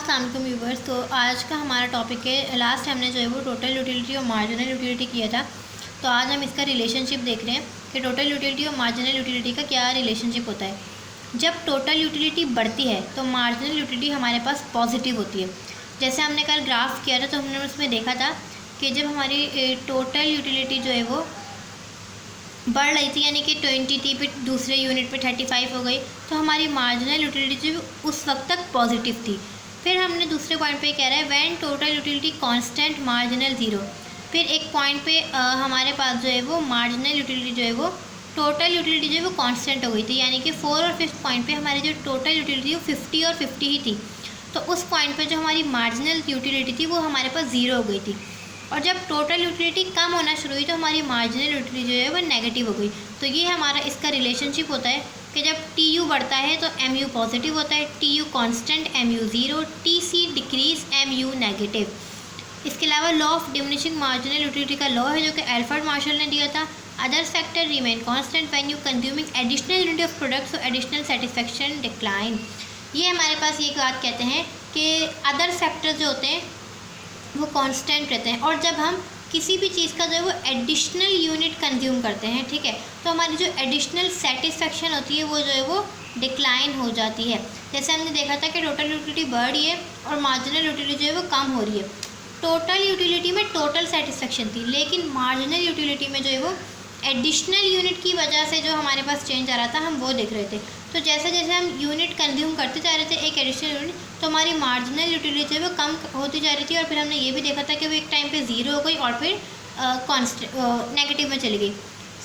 अस्सलाम वालेकुम व्यूवर्स। तो आज का हमारा टॉपिक है, लास्ट हमने जो है वो टोटल यूटिलिटी और मार्जिनल यूटिलिटी किया था। तो आज हम इसका रिलेशनशिप देख रहे हैं कि टोटल यूटिलिटी और मार्जिनल यूटिलिटी का क्या रिलेशनशिप होता है। जब टोटल यूटिलिटी बढ़ती है तो मार्जिनल यूटिलिटी हमारे पास पॉजिटिव होती है। जैसे हमने कल ग्राफ किया था तो हमने उसमें देखा था कि जब हमारी टोटल यूटिलिटी जो है वो बढ़ रही थी, यानी कि 20 थी, फिर दूसरे यूनिट पे 35 हो गई, तो हमारी मार्जिनल यूटिलिटी जो उस वक्त तक पॉजिटिव थी। फिर हमने दूसरे पॉइंट पे कह रहा है when total utility constant marginal zero. फिर एक पॉइंट पे हमारे पास जो है वो मार्जिनल यूटिलिटी जो है वो टोटल यूटिलिटी जो है वो कांस्टेंट हो गई थी, यानी कि 4 और 5 पॉइंट पे हमारी जो टोटल यूटिलिटी वो 50 और 50 ही थी। तो उस पॉइंट पे जो हमारी मार्जिनल यूटिलिटी थी वो हमारे पास ज़ीरो हो गई थी। और जब टोटल यूटिलिटी कम होना शुरू हुई तो हमारी मार्जिनल यूटिलिटी जो है वो नेगेटिव हो गई। तो ये हमारा इसका रिलेशनशिप होता है कि जब टी यू बढ़ता है तो एम यू पॉजिटिव होता है, T U constant, M U zero, T C decrease, M U negative. इसके अलावा law of diminishing marginal utility का लॉ है जो कि एल्फ्रेड मार्शल ने दिया था। Other factor remain constant when you consuming additional unit of product, so additional satisfaction decline. ये हमारे पास ये बात कहते हैं कि अदर फैक्टर जो होते हैं वो कांस्टेंट रहते हैं, और जब हम किसी भी चीज़ का जो है वो एडिशनल यूनिट कंज्यूम करते हैं, ठीक है, तो हमारी जो एडिशनल सेटिस्फेक्शन होती है वो जो है वो डिक्लाइन हो जाती है। जैसे हमने देखा था कि टोटल यूटिलिटी बढ़ रही है और मार्जिनल यूटिलिटी जो है वो कम हो रही है। टोटल यूटिलिटी में टोटल सेटिस्फेक्शन थी, लेकिन मार्जिनल यूटिलिटी में जो है वो एडिशनल यूनिट की वजह से जो हमारे पास चेंज आ रहा था हम वो देख रहे थे। तो जैसे जैसे हम यूनिट कंज्यूम करते जा रहे थे एक एडिशनल यूनिट, तो हमारी मार्जिनल यूटिलिटी वो कम होती जा रही थी। और फिर हमने ये भी देखा था कि वो एक टाइम पे ज़ीरो हो गई और फिर कॉन्स्टेंट नेगेटिव में चली गई।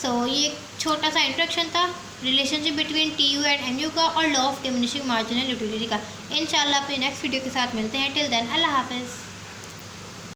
सो ये एक छोटा सा इंट्रोडक्शन था relationship between T U and M U का और law of diminishing marginal utility का। इंशाल्लाह अपने नेक्स्ट वीडियो के साथ मिलते हैं। टिल देन अल्लाह हाफिज़।